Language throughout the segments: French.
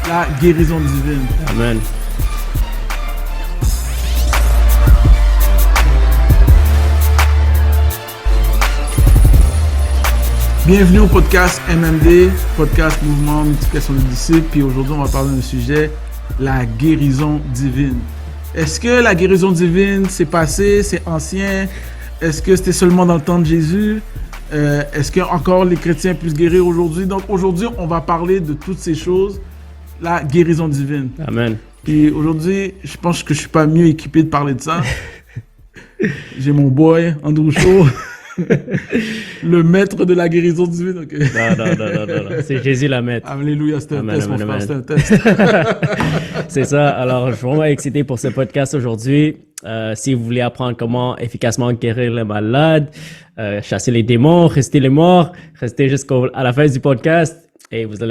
la guérison divine. Amen. Bienvenue au podcast MMD, podcast Mouvement Multiplication des disciples. Puis aujourd'hui, on va parler d'un sujet, la guérison divine. Est-ce que la guérison divine, c'est passé, c'est ancien? Est-ce que c'était seulement dans le temps de Jésus? Est-ce que encore les chrétiens puissent guérir aujourd'hui? Donc aujourd'hui, on va parler de toutes ces choses, la guérison divine. Amen. Puis aujourd'hui, je pense que je suis pas mieux équipé de parler de ça. J'ai mon boy, Andrew Shaw, le maître de la guérison divine. Okay. Non. C'est Jésus la maître. Alléluia, c'est un test, mon frère, c'est un test. C'est ça. Alors, je suis vraiment excité pour ce podcast aujourd'hui. Si vous voulez apprendre comment efficacement guérir les malades, chasser les démons, rester les morts, restez jusqu'à la fin du podcast et vous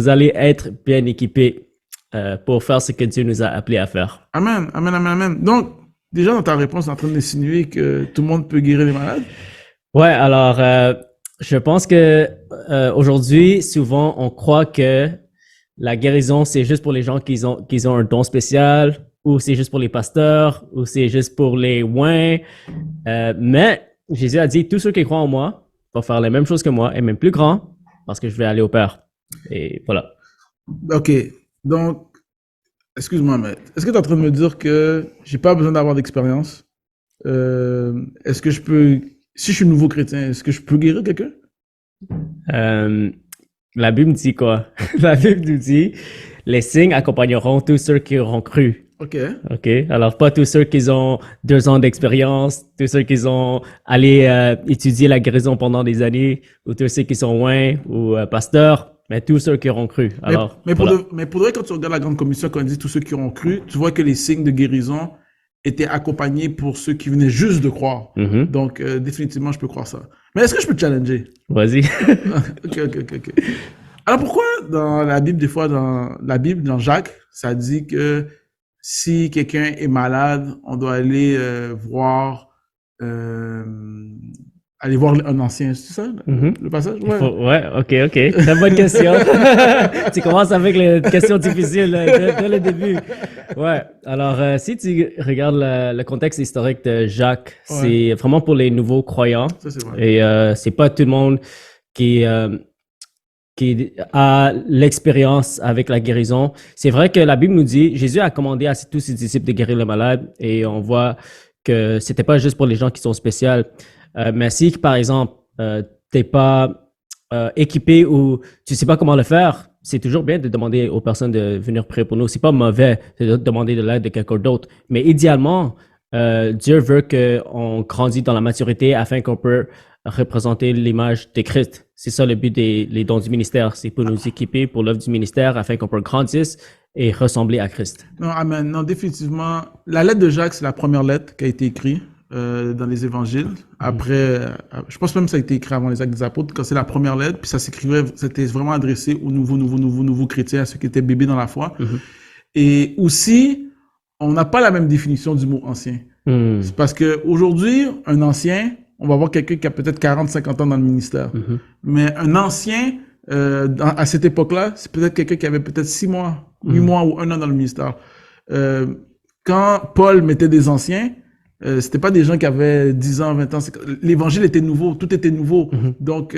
allez être bien équipés pour faire ce que Dieu nous a appelés à faire. Amen, amen, amen, amen. Donc, déjà dans ta réponse, tu es en train d'insinuer que tout le monde peut guérir les malades? Ouais, alors, je pense que aujourd'hui, souvent, on croit que la guérison, c'est juste pour les gens qui ont un don spécial, ou c'est juste pour les pasteurs, ou c'est juste pour les ouins. Mais Jésus a dit, tous ceux qui croient en moi vont faire les mêmes choses que moi, et même plus grand, parce que je vais aller au Père. Et voilà. Ok, donc, excuse-moi, mais est-ce que tu es en train de me dire que j'ai pas besoin d'avoir d'expérience? Est-ce que je peux, si je suis nouveau chrétien, est-ce que je peux guérir quelqu'un? La Bible dit quoi? La Bible nous dit, les signes accompagneront tous ceux qui auront cru. Ok. OK. Alors, pas tous ceux qui ont 2 ans d'expérience, tous ceux qui ont allé étudier la guérison pendant des années, ou tous ceux qui sont loin ou pasteurs, mais tous ceux qui auront cru. Alors, mais voilà. pour de vrai, quand tu regardes la Grande Commission, quand on dit tous ceux qui auront cru, tu vois que les signes de guérison étaient accompagnés pour ceux qui venaient juste de croire. Mhm. Donc, définitivement, je peux croire ça. Mais est-ce que je peux te challenger? Vas-y. Ok. Alors, pourquoi dans la Bible, des fois, dans Jacques, ça dit que si quelqu'un est malade, on doit aller voir un ancien, c'est ça, le passage? Ouais. OK. Très bonne question. Tu commences avec les questions difficiles dès le début. Ouais. Alors, si tu regardes le contexte historique de Jacques, c'est vraiment pour les nouveaux croyants. Ça, c'est vrai. Et c'est pas tout le monde qui a l'expérience avec la guérison. C'est vrai que la Bible nous dit, Jésus a commandé à tous ses disciples de guérir les malades, et on voit que c'était pas juste pour les gens qui sont spéciaux. Mais si, par exemple, t'es pas équipé ou tu sais pas comment le faire, c'est toujours bien de demander aux personnes de venir prier pour nous. C'est pas mauvais de demander de l'aide de quelqu'un d'autre. Mais idéalement, Dieu veut qu'on grandisse dans la maturité afin qu'on peut représenter l'image de Christ. C'est ça le but des dons du ministère. C'est pour nous équiper pour l'œuvre du ministère afin qu'on peut grandir et ressembler à Christ. Non, amen. Non, définitivement. La lettre de Jacques, c'est la première lettre qui a été écrite dans les évangiles. Après, je pense même que ça a été écrit avant les Actes des Apôtres, quand c'est la première lettre, puis ça s'écrivait, c'était vraiment adressé aux nouveaux chrétiens, à ceux qui étaient bébés dans la foi. Et aussi, on n'a pas la même définition du mot ancien. C'est parce qu'aujourd'hui, un ancien, on va voir quelqu'un qui a peut-être 40-50 ans dans le ministère. Mais un ancien, à cette époque-là, c'est peut-être quelqu'un qui avait peut-être 6 mois, 8 mois ou 1 an dans le ministère. Quand Paul mettait des anciens, c'était pas des gens qui avaient 10 ans, 20 ans. L'évangile était nouveau, tout était nouveau. Donc,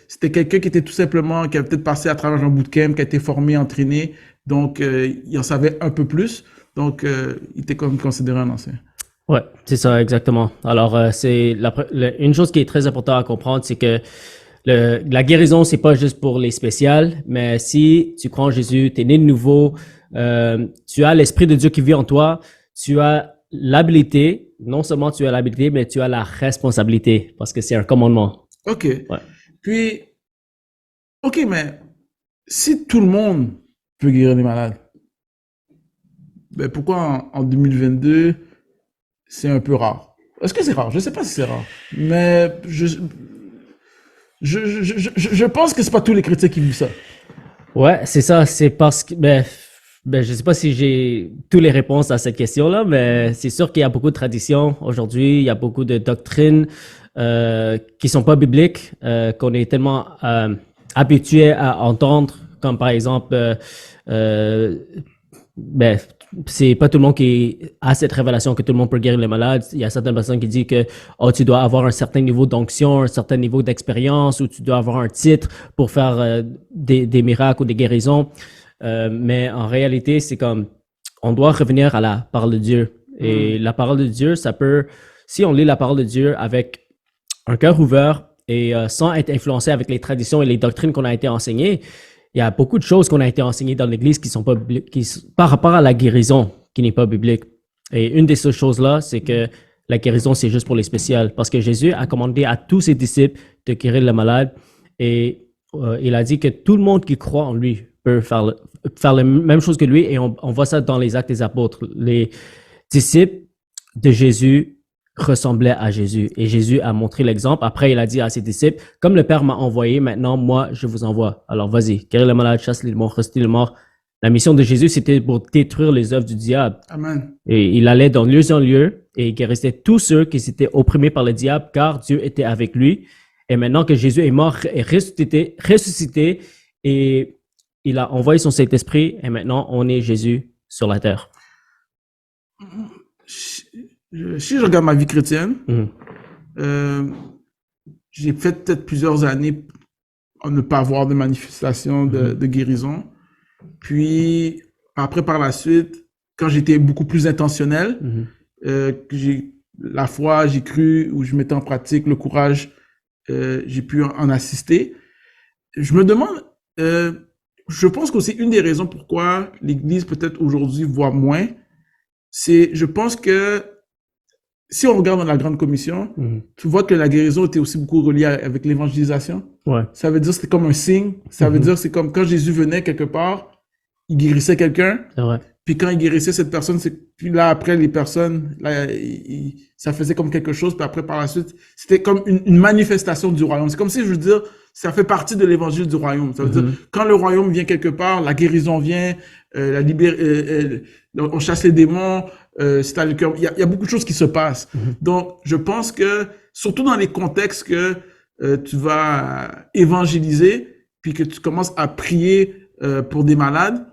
c'était quelqu'un qui était tout simplement, qui avait peut-être passé à travers un bootcamp, qui a été formé, entraîné. Donc, il en savait un peu plus. Donc, il était comme considéré un ancien. Ouais, c'est ça, exactement. Alors, c'est une chose qui est très importante à comprendre, c'est que la guérison, c'est pas juste pour les spéciales, mais si tu crois en Jésus, tu es né de nouveau, tu as l'Esprit de Dieu qui vit en toi, tu as l'habilité, non seulement tu as l'habilité, mais tu as la responsabilité, parce que c'est un commandement. OK. Ouais. Puis, OK, mais si tout le monde peut guérir les malades, ben pourquoi en 2022, c'est un peu rare? Est-ce que c'est rare? Je ne sais pas si c'est rare. Mais je pense que c'est pas tous les chrétiens qui vivent ça. Ouais, c'est ça. C'est parce que, je sais pas si j'ai toutes les réponses à cette question-là, mais c'est sûr qu'il y a beaucoup de traditions aujourd'hui. Il y a beaucoup de doctrines qui sont pas bibliques, qu'on est tellement habitué à entendre comme par exemple, ben, c'est pas tout le monde qui a cette révélation que tout le monde peut guérir les malades. Il y a certaines personnes qui disent que oh, tu dois avoir un certain niveau d'onction, un certain niveau d'expérience, ou tu dois avoir un titre pour faire des miracles ou des guérisons. Mais en réalité, c'est comme on doit revenir à la parole de Dieu. Et la parole de Dieu, ça peut, si on lit la parole de Dieu avec un cœur ouvert et sans être influencé avec les traditions et les doctrines qu'on a été enseignées, il y a beaucoup de choses qu'on a été enseignées dans l'Église qui sont pas par rapport à la guérison, qui n'est pas biblique. Et une de ces choses-là, c'est que la guérison, c'est juste pour les spéciales. Parce que Jésus a commandé à tous ses disciples de guérir le malade. Et il a dit que tout le monde qui croit en lui peut faire la même chose que lui. Et on voit ça dans les Actes des Apôtres. Les disciples de Jésus ressemblaient à Jésus. Et Jésus a montré l'exemple. Après, il a dit à ses disciples, comme le Père m'a envoyé, maintenant, moi, je vous envoie. Alors, vas-y, guéris le malade, chasse les démons, ressuscite les morts. La mission de Jésus, c'était pour détruire les œuvres du diable. Amen. Et il allait dans lieu en lieu et il guérissait tous ceux qui étaient opprimés par le diable, car Dieu était avec lui. Et maintenant que Jésus est mort et ressuscité, et il a envoyé son Saint-Esprit, et maintenant, on est Jésus sur la terre. Si je regarde ma vie chrétienne, j'ai fait peut-être plusieurs années à ne pas avoir de manifestation de guérison. Puis, après, par la suite, quand j'étais beaucoup plus intentionnel, la foi, j'ai cru, ou je mettais en pratique le courage, j'ai pu en assister. Je me demande, je pense que c'est une des raisons pourquoi l'Église peut-être aujourd'hui voit moins, c'est, je pense que si on regarde dans la Grande Commission, tu vois que la guérison était aussi beaucoup reliée avec l'évangélisation. Ouais. Ça veut dire que c'était comme un signe. Ça veut dire que c'est comme quand Jésus venait quelque part, il guérissait quelqu'un. C'est vrai. Puis quand il guérissait cette personne, puis là, après, les personnes, là, ça faisait comme quelque chose. Puis après, par la suite, c'était comme une manifestation du royaume. C'est comme si, je veux dire, ça fait partie de l'évangile du royaume. Ça veut dire, quand le royaume vient quelque part, la guérison vient, on chasse les démons, c'est à le cœur. Il y a beaucoup de choses qui se passent. Donc, je pense que, surtout dans les contextes que tu vas évangéliser, puis que tu commences à prier pour des malades,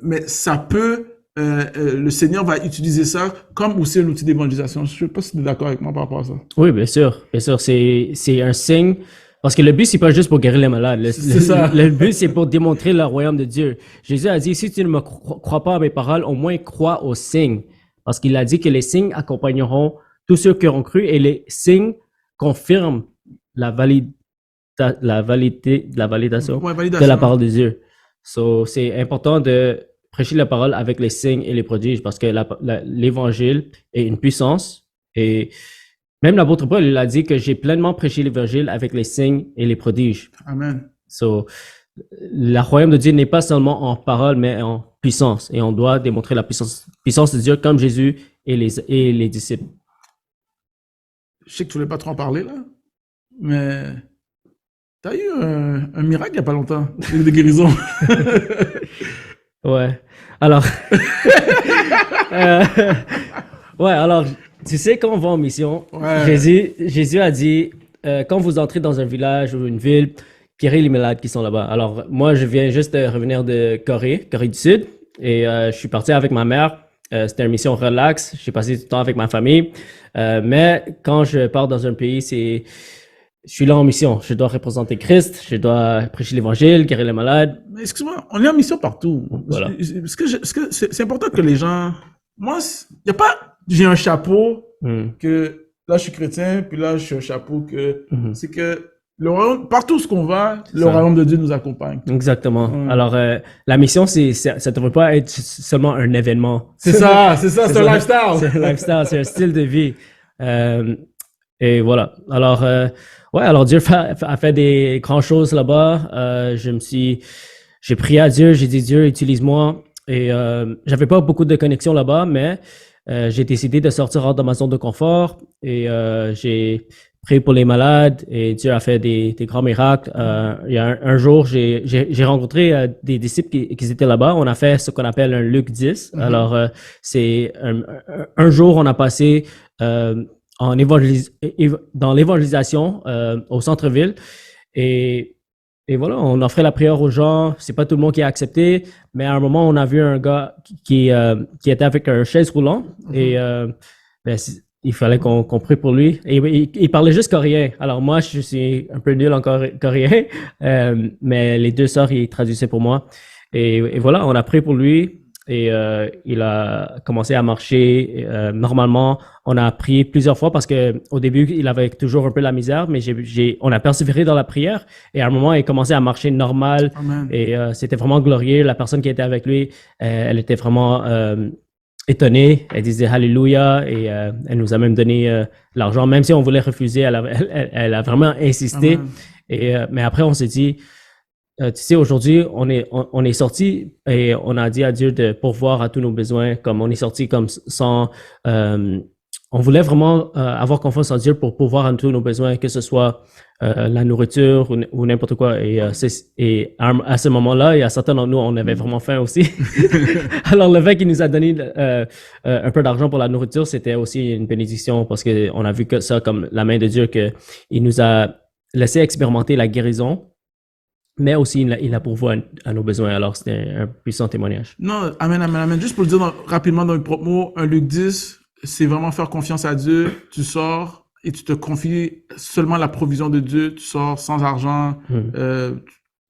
mais ça peut, le Seigneur va utiliser ça comme aussi un outil d'évangélisation. Je ne sais pas si tu es d'accord avec moi par rapport à ça. Oui, bien sûr. Bien sûr, c'est un signe. Parce que le but, c'est pas juste pour guérir les malades. Le but, c'est pour démontrer le royaume de Dieu. Jésus a dit, si tu ne me crois pas à mes paroles, au moins crois aux signes. Parce qu'il a dit que les signes accompagneront tous ceux qui auront cru et les signes confirment la validation de la parole de Dieu. So, c'est important de prêcher la parole avec les signes et les prodiges parce que l'évangile est une puissance. Et même l'apôtre Paul, il a dit que j'ai pleinement prêché l'évangile avec les signes et les prodiges. Amen. So, le royaume de Dieu n'est pas seulement en parole, mais en puissance. Et on doit démontrer la puissance de Dieu comme Jésus et les disciples. Je sais que tu voulais pas trop en parler, là, mais tu as eu un miracle il n'y a pas longtemps, de guérison. Ouais. Alors, ouais, alors, tu sais, quand on va en mission, Jésus a dit, quand vous entrez dans un village ou une ville, guéris les malades qui sont là-bas. Alors, moi, je viens juste de revenir de Corée du Sud, et je suis parti avec ma mère. C'était une mission relax. J'ai passé du temps avec ma famille. Mais quand je pars dans un pays, je suis là en mission. Je dois représenter Christ, je dois prêcher l'évangile, guérir les malades. Mais excuse-moi, on est en mission partout. Voilà. Parce que c'est important que les gens... Moi, il n'y a pas... J'ai un chapeau que... Là, je suis chrétien, puis là, je suis un chapeau que... C'est que le royaume... Partout où on va, le royaume de Dieu nous accompagne. Exactement. Alors, la mission, ça ne devrait pas être seulement un événement. C'est un lifestyle. C'est un lifestyle, c'est un style de vie. Et voilà. Alors, alors Dieu a fait des grandes choses là-bas. J'ai prié à Dieu, j'ai dit Dieu, utilise-moi. Et j'avais pas beaucoup de connexions là-bas, mais j'ai décidé de sortir hors de ma zone de confort et j'ai prié pour les malades et Dieu a fait des grands miracles. Il y a un jour, j'ai rencontré des disciples qui étaient là-bas. On a fait ce qu'on appelle un Luc 10. Alors, c'est un jour, on a passé dans l'évangélisation au centre-ville et Et voilà, on offrait la prière aux gens. C'est pas tout le monde qui a accepté, mais à un moment, on a vu un gars qui était avec un chaise roulant et ben, il fallait qu'on prie pour lui. Et il parlait juste coréen. Alors moi, je suis un peu nul en coréen, mais les deux sœurs, ils traduisaient pour moi. Et voilà, on a prié pour lui et il a commencé à marcher normalement. On a prié plusieurs fois parce que au début, il avait toujours un peu la misère, mais on a persévéré dans la prière et à un moment, il commençait à marcher normal Amen. et c'était vraiment glorieux. La personne qui était avec lui, elle était vraiment étonnée. Elle disait Alléluia et elle nous a même donné l'argent, même si on voulait refuser. Elle a vraiment insisté. Amen. Mais après, on s'est dit, tu sais, aujourd'hui, on est sorti et on a dit à Dieu de pourvoir à tous nos besoins, comme on est sorti comme sans. On voulait vraiment avoir confiance en Dieu pour pourvoir à tous nos besoins, que ce soit la nourriture ou n'importe quoi. Et, à ce moment-là, il y a certains d'entre nous, on avait vraiment faim aussi. Alors, le fait qu'il nous a donné un peu d'argent pour la nourriture, c'était aussi une bénédiction parce qu'on a vu que ça comme la main de Dieu, qu'il nous a laissé expérimenter la guérison. Mais aussi, il a pourvu à nos besoins. Alors, c'était un puissant témoignage. Non, amen, amen, amen. Juste pour le dire rapidement dans mes propres mots, un Luc 10, c'est vraiment faire confiance à Dieu. Tu sors et tu te confies seulement à la provision de Dieu. Tu sors sans argent.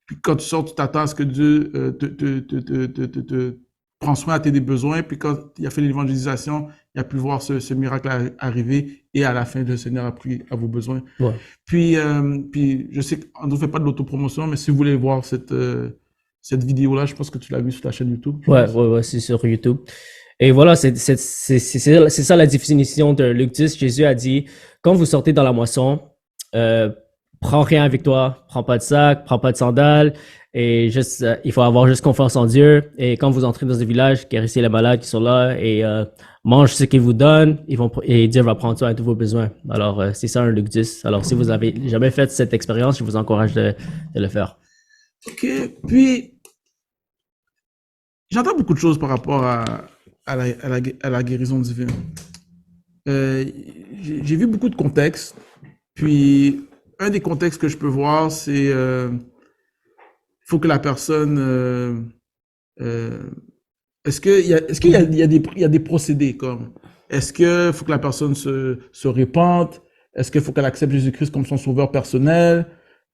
Puis quand tu sors, tu t'attends à ce que Dieu te prend soin à tes besoins. Puis quand il a fait l'évangélisation, il a pu voir ce miracle arriver. Et à la fin, le Seigneur a pris à vos besoins. Ouais. Puis je sais qu'on ne fait pas de l'autopromotion, mais si vous voulez voir cette vidéo-là, je pense que tu l'as vue sur ta chaîne YouTube. Ouais, c'est sur YouTube. Et voilà, c'est ça la définition de Luc 10. Jésus a dit, quand vous sortez dans la moisson, prends rien avec toi, prends pas de sac, prends pas de sandales, et juste, il faut avoir juste confiance en Dieu. Et quand vous entrez dans un village, guérissez les malades qui sont là et mange ce qu'ils vous donnent, et Dieu va prendre soin de tous vos besoins. Alors, c'est ça un Luc 10. Alors, si vous avez jamais fait cette expérience, je vous encourage de le faire. Ok, puis j'entends beaucoup de choses par rapport à la guérison divine. J'ai vu beaucoup de contextes, puis un des contextes que je peux voir, c'est faut que la personne est-ce qu'il y a des procédés comme est-ce que faut que la personne se répande, est-ce qu'il faut qu'elle accepte Jésus-Christ comme son sauveur personnel,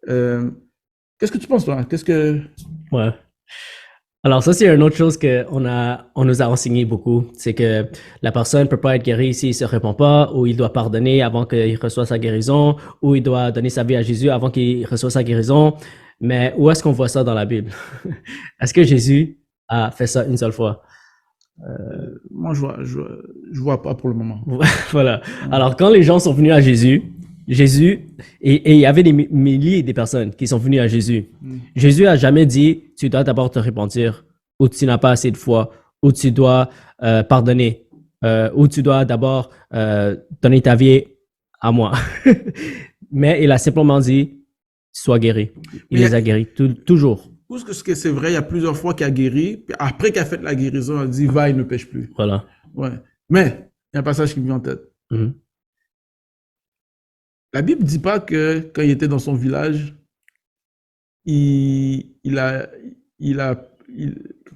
qu'est-ce que tu penses toi? Ouais. Alors ça, c'est une autre chose qu'on nous a enseigné beaucoup, c'est que la personne peut pas être guérie s'il se répand pas, ou il doit pardonner avant qu'il reçoive sa guérison, ou il doit donner sa vie à Jésus avant qu'il reçoive sa guérison. Mais où est-ce qu'on voit ça dans la Bible? Est-ce que Jésus a fait ça une seule fois? Moi, je vois pas pour le moment. Voilà. Alors, quand les gens sont venus à Jésus, et il y avait des milliers de personnes qui sont venues à Jésus. Jésus a jamais dit, tu dois d'abord te repentir, ou tu n'as pas assez de foi, ou tu dois pardonner, ou tu dois d'abord donner ta vie à moi. Mais il a simplement dit, sois guéri. Il les a guéris toujours. Parce que c'est vrai, il y a plusieurs fois qu'il a guéri, puis après qu'il a fait la guérison, il a dit, va, il ne pêche plus. Voilà. Ouais. Mais, il y a un passage qui me vient en tête. La Bible ne dit pas que quand il était dans son village,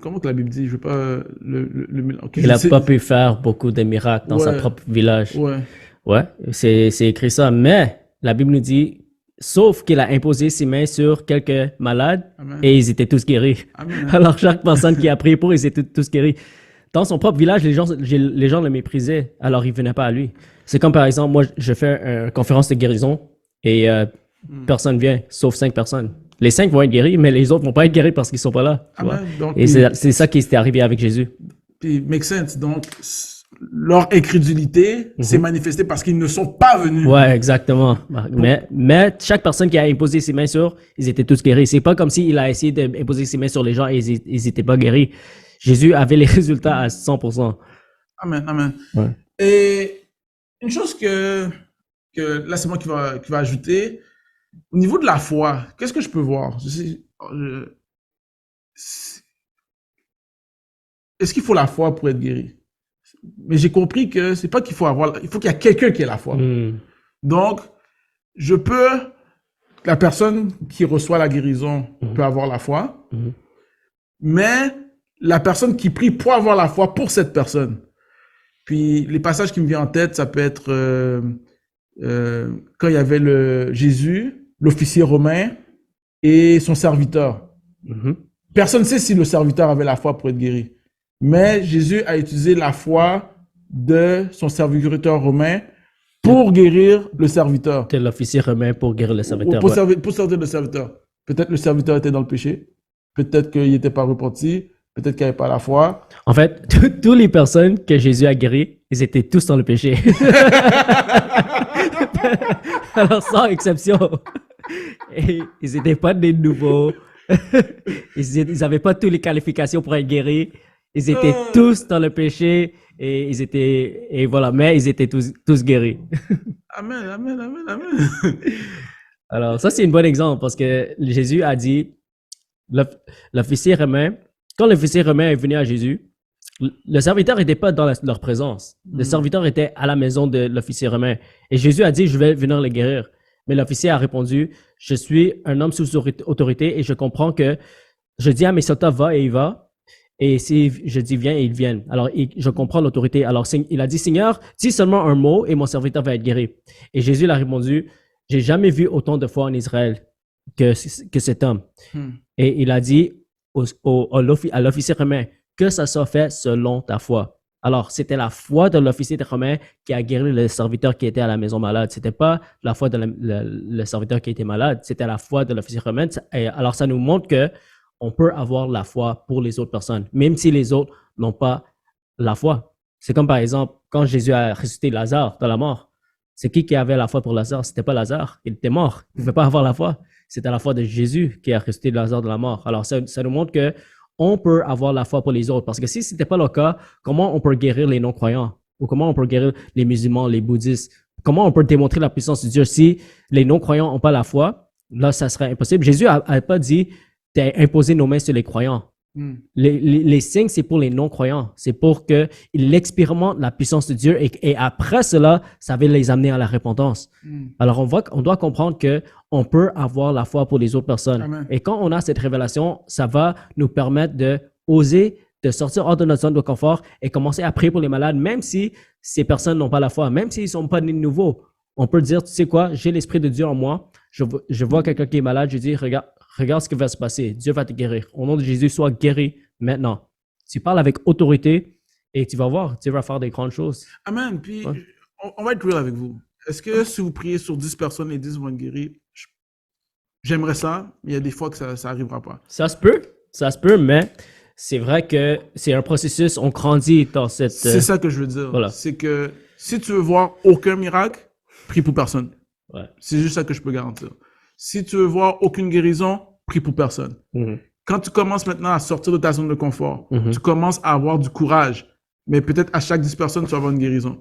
comment que la Bible dit? Je ne veux pas okay, il n'a pas pu faire beaucoup de miracles dans sa propre village. Ouais, c'est écrit ça. Mais la Bible nous dit, sauf qu'il a imposé ses mains sur quelques malades. Amen. Et ils étaient tous guéris. Amen. Alors chaque personne qui a prié pour, ils étaient tous guéris. Dans son propre village, les gens le méprisaient, alors ils ne venaient pas à lui. C'est comme par exemple, moi, je fais une conférence de guérison et personne vient, sauf 5 personnes. Les 5 vont être guéris, mais les autres ne vont pas être guéris parce qu'ils ne sont pas là. Donc, et c'est ça qui s'était arrivé avec Jésus. Puis, make sense. Donc, leur incrédulité s'est manifestée parce qu'ils ne sont pas venus. Ouais, exactement. Mais chaque personne qui a imposé ses mains sur, ils étaient tous guéris. C'est pas comme s'il a essayé d'imposer ses mains sur les gens et ils n'étaient pas guéris. Jésus avait les résultats à 100%. Amen, amen. Ouais. Et une chose que là, c'est moi qui va ajouter. Au niveau de la foi, qu'est-ce que je peux voir? Est-ce qu'il faut la foi pour être guéri? Mais j'ai compris que c'est pas qu'il faut avoir, il faut qu'il y a quelqu'un qui ait la foi. Donc, je peux la personne qui reçoit la guérison peut avoir la foi, mais la personne qui prie pour avoir la foi pour cette personne. Puis les passages qui me viennent en tête, ça peut être quand il y avait Jésus, l'officier romain et son serviteur. Personne ne sait si le serviteur avait la foi pour être guéri. Mais Jésus a utilisé la foi de son serviteur romain pour guérir le serviteur. C'est l'officier romain pour guérir le serviteur. Pour servir le serviteur. Peut-être le serviteur était dans le péché. Peut-être qu'il n'était pas repenti. Peut-être qu'il n'avait pas la foi. En fait, toutes les personnes que Jésus a guéries, ils étaient tous dans le péché. Alors, sans exception. Et ils n'étaient pas des nouveaux. Ils n'avaient pas toutes les qualifications pour être guéris. Ils étaient tous dans le péché et voilà, mais ils étaient tous guéris. Amen, amen, amen, amen. Alors, ça, c'est un bon exemple parce que Jésus a dit, l'officier romain, quand l'officier romain est venu à Jésus, le serviteur n'était pas dans leur présence. Le serviteur était à la maison de l'officier romain. Et Jésus a dit, je vais venir le guérir. Mais l'officier a répondu, je suis un homme sous autorité et je comprends que je dis à mes soldats, va et il va. Et si je dis viens, ils viennent. Alors, je comprends l'autorité. Alors, il a dit, Seigneur, dis seulement un mot et mon serviteur va être guéri. Et Jésus a répondu, j'ai jamais vu autant de foi en Israël que cet homme. Et il a dit à l'officier romain, que ça soit fait selon ta foi. Alors, c'était la foi de l'officier romain qui a guéri le serviteur qui était à la maison malade. C'était pas la foi de le serviteur qui était malade, c'était la foi de l'officier romain. Et alors, ça nous montre que on peut avoir la foi pour les autres personnes, même si les autres n'ont pas la foi. C'est comme par exemple, quand Jésus a ressuscité Lazare de la mort, c'est qui avait la foi pour Lazare? C'était pas Lazare, il était mort, il ne pouvait pas avoir la foi. C'était la foi de Jésus qui a ressuscité Lazare de la mort. Alors, ça nous montre que on peut avoir la foi pour les autres. Parce que si ce n'était pas le cas, comment on peut guérir les non-croyants? Ou comment on peut guérir les musulmans, les bouddhistes? Comment on peut démontrer la puissance de Dieu? Si les non-croyants n'ont pas la foi, là, ça serait impossible. Jésus n'a pas dit d'imposer nos mains sur les croyants. Les signes, c'est pour les non-croyants. C'est pour qu'ils expérimentent la puissance de Dieu et après cela, ça va les amener à la repentance. Alors, on doit comprendre qu'on peut avoir la foi pour les autres personnes. Amen. Et quand on a cette révélation, ça va nous permettre d'oser, de sortir hors de notre zone de confort et commencer à prier pour les malades, même si ces personnes n'ont pas la foi, même s'ils ne sont pas nés de nouveau. On peut dire, tu sais quoi, j'ai l'Esprit de Dieu en moi. Je vois quelqu'un qui est malade, je dis, regarde ce qui va se passer. Dieu va te guérir. Au nom de Jésus, sois guéri maintenant. Tu parles avec autorité et tu vas voir, Dieu va faire des grandes choses. Amen. Puis, Ouais. on va être real avec vous. Est-ce que si vous priez sur 10 personnes, les 10 vont être guéris? J'aimerais ça, mais il y a des fois que ça n'arrivera pas. Ça se peut, mais c'est vrai que c'est un processus, on grandit dans cette... C'est ça que je veux dire. Voilà. C'est que si tu veux voir aucun miracle, prie pour personne. Ouais. C'est juste ça que je peux garantir. Si tu veux voir aucune guérison, prie pour personne. Quand tu commences maintenant à sortir de ta zone de confort, tu commences à avoir du courage. Mais peut-être à chaque 10 personnes, tu vas avoir une guérison.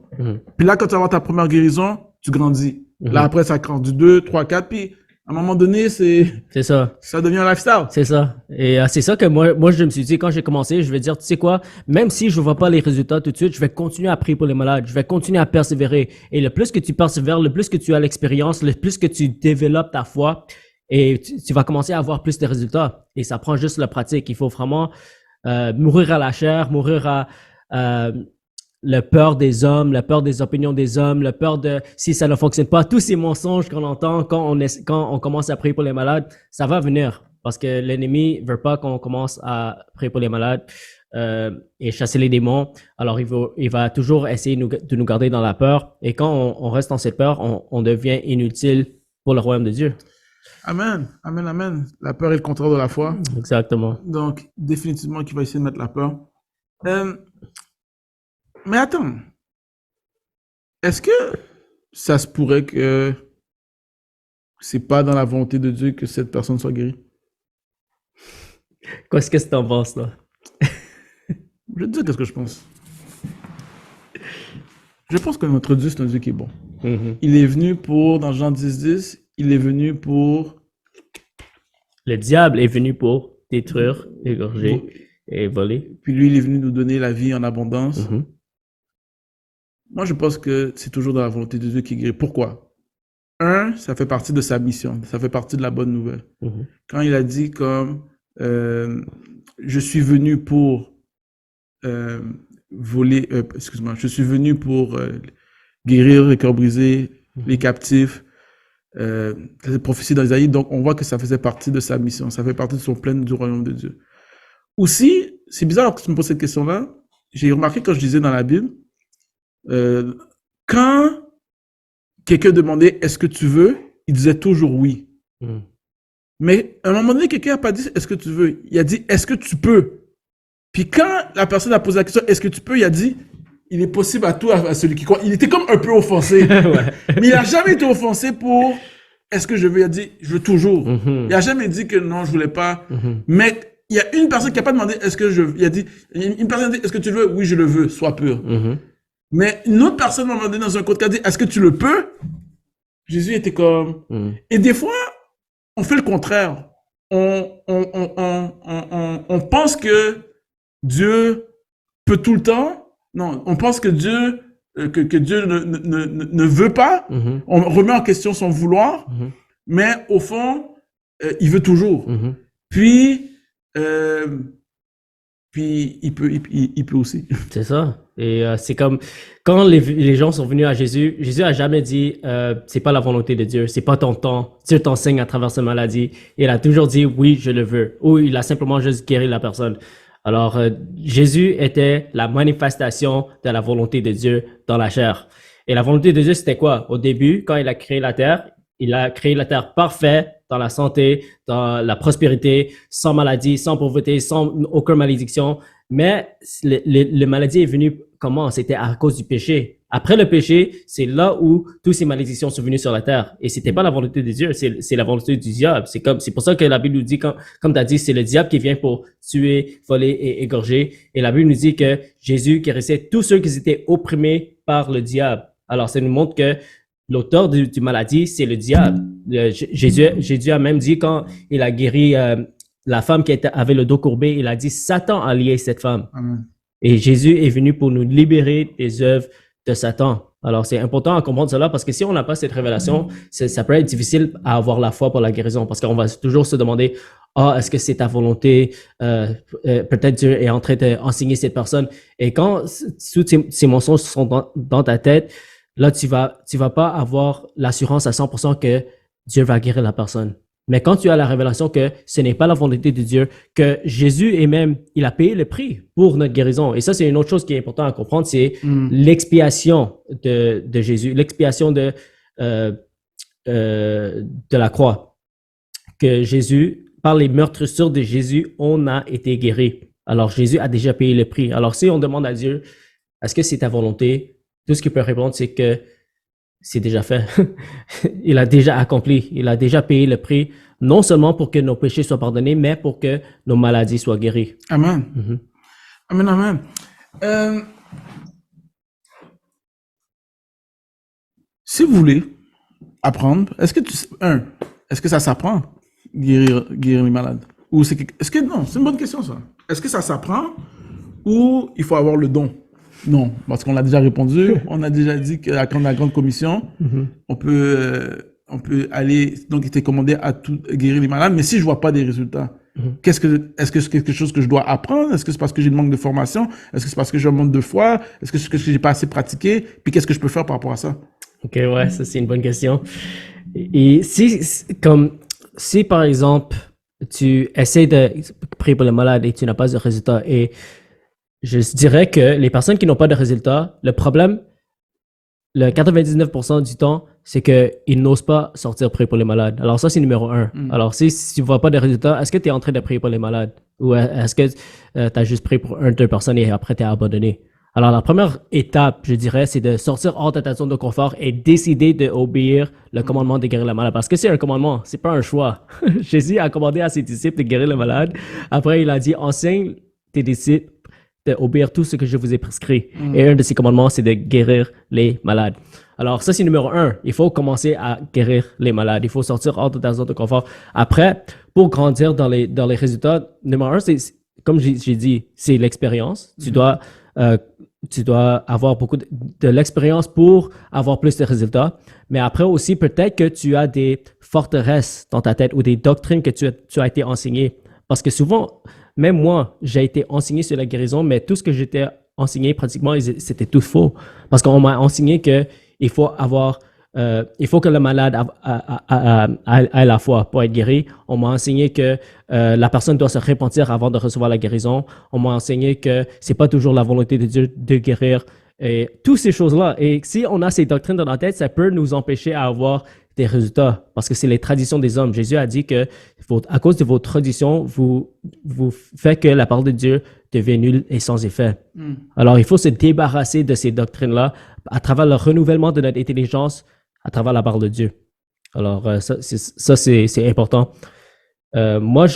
Puis là, quand tu vas avoir ta première guérison, tu grandis. Là, après, ça grandit 2, 3, 4. Puis à un moment donné, C'est ça. ça devient un lifestyle. C'est ça. Et c'est ça que moi, je me suis dit, quand j'ai commencé, je vais dire, tu sais quoi, même si je ne vois pas les résultats tout de suite, je vais continuer à prier pour les malades. Je vais continuer à persévérer. Et le plus que tu persévères, le plus que tu as l'expérience, le plus que tu développes ta foi, et tu vas commencer à avoir plus de résultats. Et ça prend juste la pratique. Il faut vraiment mourir à la chair, mourir à la peur des hommes, la peur des opinions des hommes, la peur de si ça ne fonctionne pas, tous ces mensonges qu'on entend quand on commence à prier pour les malades, ça va venir parce que l'ennemi veut pas qu'on commence à prier pour les malades et chasser les démons. Alors il va toujours essayer de nous garder dans la peur et quand on reste dans cette peur, on devient inutile pour le royaume de Dieu. Amen. Amen, amen. La peur est le contraire de la foi. Exactement. Donc, définitivement, qu'il va essayer de mettre la peur. Mais attends. Est-ce que ça se pourrait que c'est pas dans la volonté de Dieu que cette personne soit guérie? Qu'est-ce que tu en penses, là? Je vais te dire qu'est-ce que je pense. Je pense que notre Dieu, c'est un Dieu qui est bon. Il est venu pour, dans Jean 10, il est venu pour... Le diable est venu pour détruire, égorger et voler. Puis lui, il est venu nous donner la vie en abondance. Moi, je pense que c'est toujours dans la volonté de Dieu qui guérit. Pourquoi? ça fait partie de sa mission, ça fait partie de la bonne nouvelle. Mhm. Quand il a dit comme je suis venu pour voler, excuse-moi, je suis venu pour guérir les cœurs brisés, les captifs. C'est prophétie dans Isaïe, donc on voit que ça faisait partie de sa mission, ça fait partie de son plan du royaume de Dieu. Aussi, c'est bizarre que tu me poses cette question-là, j'ai remarqué quand je disais dans la Bible, quand quelqu'un demandait est-ce que tu veux, il disait toujours oui. Mhm. Mais à un moment donné, quelqu'un n'a pas dit est-ce que tu veux, il a dit est-ce que tu peux. Puis quand la personne a posé la question est-ce que tu peux, il a dit il est possible à tout à celui qui croit. Il était comme un peu offensé. Ouais. Mais il n'a jamais été offensé pour est-ce que je veux. Il a dit je veux toujours. Mhm. Il n'a jamais dit que non, je voulais pas. Mhm. Mais il y a une personne qui n'a pas demandé est-ce que je veux. Il a dit une personne a dit est-ce que tu le veux. Oui, je le veux. Sois pur. Mhm. Mais une autre personne m'a demandé dans un code qui a dit est-ce que tu le peux. Jésus était comme. Mhm. Et des fois, on fait le contraire. On pense que Dieu peut tout le temps. Non, on pense que Dieu, que Dieu ne veut pas. Mhm. On remet en question son vouloir, Mhm. mais au fond, il veut toujours. Mhm. Puis il peut aussi. C'est ça. Et c'est comme quand les gens sont venus à Jésus, Jésus a jamais dit c'est pas la volonté de Dieu, c'est pas ton temps, Dieu t'enseigne à travers cette maladie. Il a toujours dit oui, je le veux. Ou il a simplement juste guéri la personne. Alors Jésus était la manifestation de la volonté de Dieu dans la chair. Et la volonté de Dieu c'était quoi? Au début, quand il a créé la terre, il a créé la terre parfaite dans la santé, dans la prospérité, sans maladie, sans pauvreté, sans aucune malédiction. Mais le maladie est venu comment? C'était à cause du péché. Après le péché, c'est là où toutes ces malédictions sont venues sur la terre. Et c'était pas la volonté de Dieu, c'est la volonté du diable. C'est pour ça que la Bible nous dit, comme tu as dit, c'est le diable qui vient pour tuer, voler et égorger. Et la Bible nous dit que Jésus guérissait tous ceux qui étaient opprimés par le diable. Alors, ça nous montre que l'auteur du maladie, c'est le diable. Jésus a même dit quand il a guéri la femme qui avait le dos courbé, il a dit Satan a lié cette femme. Amen. Et Jésus est venu pour nous libérer des œuvres de Satan. Alors, c'est important à comprendre cela parce que si on n'a pas cette révélation, ça peut être difficile à avoir la foi pour la guérison parce qu'on va toujours se demander est-ce que c'est ta volonté? Peut-être Dieu est en train d'enseigner cette personne. Et quand tous ces mensonges sont dans ta tête, là, tu vas pas avoir l'assurance à 100% que Dieu va guérir la personne. Mais quand tu as la révélation que ce n'est pas la volonté de Dieu, que Jésus il a payé le prix pour notre guérison. Et ça, c'est une autre chose qui est importante à comprendre, c'est l'expiation de Jésus, l'expiation de la croix. Que Jésus, par les meurtrissures de Jésus, on a été guéri. Alors, Jésus a déjà payé le prix. Alors, si on demande à Dieu, est-ce que c'est ta volonté? Tout ce qu'il peut répondre, c'est que c'est déjà fait. Il a déjà accompli. Il a déjà payé le prix, non seulement pour que nos péchés soient pardonnés, mais pour que nos maladies soient guéries. Amen. Mhm. Amen, amen. Si vous voulez apprendre, est-ce que ça s'apprend, guérir les malades? Ou non, c'est une bonne question ça. Est-ce que ça s'apprend ou il faut avoir le don? Non, parce qu'on l'a déjà répondu. On a déjà dit qu'à la grande commission, on peut aller, donc il était commandé à tout guérir les malades, mais si je vois pas des résultats, est-ce que c'est quelque chose que je dois apprendre? Est-ce que c'est parce que j'ai le manque de formation? Est-ce que c'est parce que j'ai un manque de foi? Est-ce que c'est parce que j'ai pas assez pratiqué? Puis qu'est-ce que je peux faire par rapport à ça? Ok, ouais, ça c'est une bonne question. Et si par exemple, tu essaies de prier pour les malades et tu n'as pas de résultat, et je dirais que les personnes qui n'ont pas de résultats, le problème, le 99% du temps, c'est qu'ils n'osent pas sortir prier pour les malades. Alors ça, c'est numéro 1. Alors si tu ne vois pas de résultats, est-ce que tu es en train de prier pour les malades? Ou est-ce que tu as juste prié pour 1-2 personnes et après tu es abandonné? Alors la première étape, je dirais, c'est de sortir hors de ta zone de confort et décider d'obéir le commandement de guérir le malade. Parce que c'est un commandement, c'est pas un choix. Jésus a commandé à ses disciples de guérir le malade. Après, il a dit, enseigne tes disciples d'obéir tout ce que je vous ai prescrit. Et un de ces commandements, c'est de guérir les malades. Alors, ça, c'est numéro 1. Il faut commencer à guérir les malades. Il faut sortir hors de ta zone de confort. Après, pour grandir dans les résultats, numéro 1, c'est, comme j'ai dit, c'est l'expérience. Tu dois tu dois avoir beaucoup de l'expérience pour avoir plus de résultats. Mais après aussi, peut-être que tu as des forteresses dans ta tête ou des doctrines que tu as été enseigné. Parce que souvent, même moi, j'ai été enseigné sur la guérison, mais tout ce que j'étais enseigné, pratiquement, c'était tout faux. Parce qu'on m'a enseigné qu'il faut avoir, il faut que le malade ait la foi pour être guéri. On m'a enseigné que la personne doit se repentir avant de recevoir la guérison. On m'a enseigné que c'est pas toujours la volonté de Dieu de guérir. Et toutes ces choses-là. Et si on a ces doctrines dans notre tête, ça peut nous empêcher à avoir des résultats, parce que c'est les traditions des hommes. Jésus a dit que à cause de vos traditions, vous faites que la parole de Dieu devient nulle et sans effet. Alors, il faut se débarrasser de ces doctrines-là à travers le renouvellement de notre intelligence, à travers la parole de Dieu. Alors, ça, c'est important. Moi,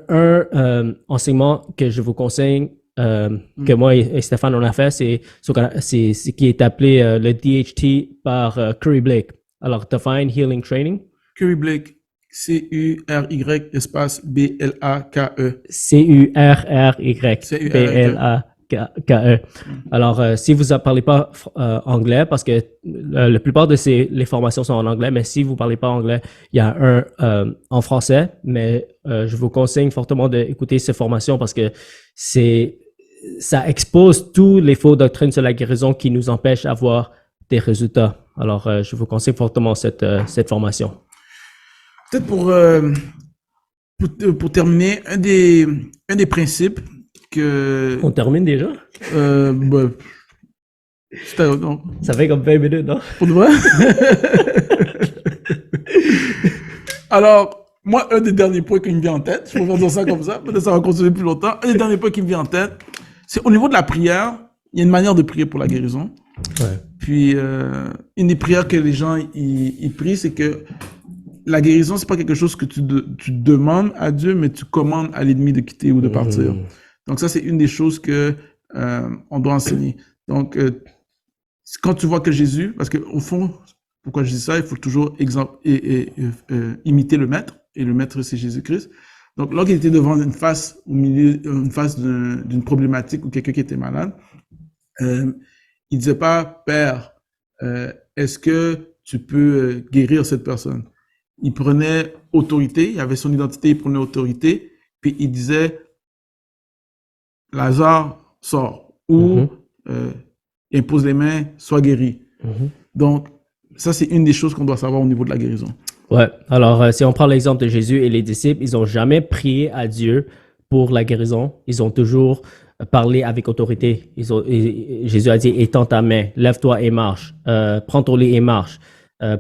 un enseignement que je vous conseille, que moi et Stéphane on a fait, c'est ce qui est appelé le DHT par Curry Blake. Alors, Divine Healing Training. Curry Blake, C-U-R-Y espace B-L-A-K-E. C-U-R-R-Y-B-L-A-K-E. Alors, si vous ne parlez pas anglais, parce que la plupart de les formations sont en anglais, mais si vous ne parlez pas anglais, il y a un en français, mais je vous conseille fortement d'écouter ces formations parce que ça expose tous les faux doctrines sur la guérison qui nous empêchent d'avoir des résultats. Alors, je vous conseille fortement cette formation. Peut-être pour terminer, un des principes que... On termine déjà? Non. Ça fait comme 20 minutes, non? Pour de vrai? Alors, moi, un des derniers points qui me vient en tête, je vais dire ça comme ça, peut-être ça va continuer plus longtemps. Un des derniers points qui me vient en tête, c'est au niveau de la prière, il y a une manière de prier pour la guérison. Ouais. Puis, une des prières que les gens ils prient, c'est que la guérison, c'est pas quelque chose que tu demandes à Dieu, mais tu commandes à l'ennemi de quitter ou de partir. Donc ça, c'est une des choses que on doit enseigner. Donc, quand tu vois que Jésus, parce que au fond, pourquoi je dis ça, il faut toujours imiter le maître, et le maître, c'est Jésus-Christ. Donc, lorsqu'il était devant une face d'une problématique ou quelqu'un qui était malade, il disait pas, Père, est-ce que tu peux guérir cette personne? Il prenait autorité, il avait son identité, il prenait autorité, puis il disait, Lazare, sort, ou impose les mains, sois guéri. Donc, ça, c'est une des choses qu'on doit savoir au niveau de la guérison. Ouais, alors si on prend l'exemple de Jésus et les disciples, ils n'ont jamais prié à Dieu pour la guérison. Ils ont toujours parlé avec autorité. Jésus a dit, étends ta main, lève-toi et marche, prends ton lit et marche.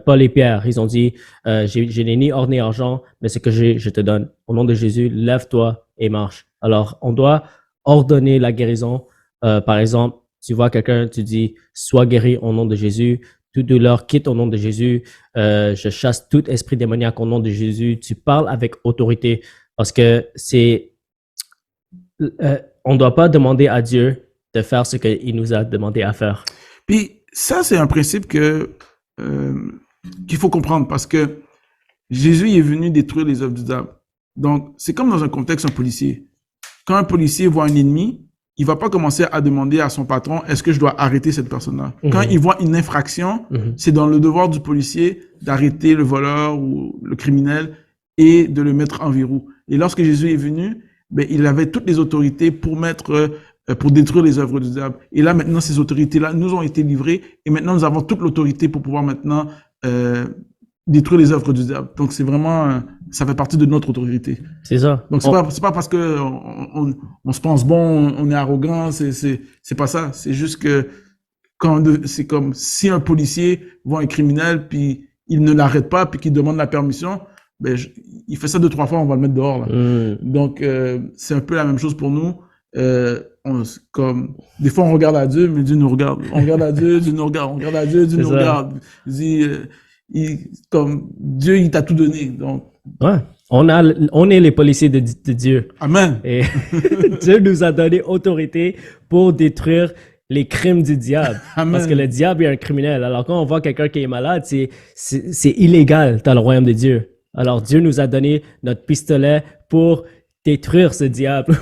Paul et Pierre, ils ont dit, je n'ai ni or ni argent, mais ce que j'ai, je te donne. Au nom de Jésus, lève-toi et marche. Alors, on doit ordonner la guérison. Par exemple, tu vois quelqu'un, tu dis, sois guéri au nom de Jésus. Toute douleur quitte au nom de Jésus. Je chasse tout esprit démoniaque au nom de Jésus. Tu parles avec autorité parce que on ne doit pas demander à Dieu de faire ce qu'il nous a demandé à faire. Puis ça, c'est un principe qu'il faut comprendre parce que Jésus est venu détruire les œuvres du diable. Donc, c'est comme dans un contexte un policier. Quand un policier voit un ennemi, il va pas commencer à demander à son patron, est-ce que je dois arrêter cette personne-là? Quand il voit une infraction, c'est dans le devoir du policier d'arrêter le voleur ou le criminel et de le mettre en verrou. Et lorsque Jésus est venu, ben, il avait toutes les autorités pour détruire les œuvres du diable. Et là, maintenant, ces autorités-là nous ont été livrées et maintenant, nous avons toute l'autorité pour pouvoir maintenant détruire les œuvres du diable. Donc, c'est vraiment, ça fait partie de notre autorité. C'est ça. Donc, c'est pas parce que on se pense bon, on est arrogant, c'est pas ça. C'est juste que c'est comme si un policier voit un criminel puis il ne l'arrête pas puis qu'il demande la permission, ben, il fait ça 2-3 fois, on va le mettre dehors, là. Donc, c'est un peu la même chose pour nous. Comme des fois on regarde à Dieu, mais Dieu nous regarde. On regarde à Dieu, Dieu nous regarde. On regarde à Dieu, Dieu nous regarde. Comme Dieu, il t'a tout donné. Donc, ouais, on est les policiers de Dieu. Amen. Et Dieu nous a donné autorité pour détruire les crimes du diable. Amen. Parce que le diable est un criminel. Alors quand on voit quelqu'un qui est malade, c'est illégal dans le royaume de Dieu. Alors Dieu nous a donné notre pistolet pour détruire ce diable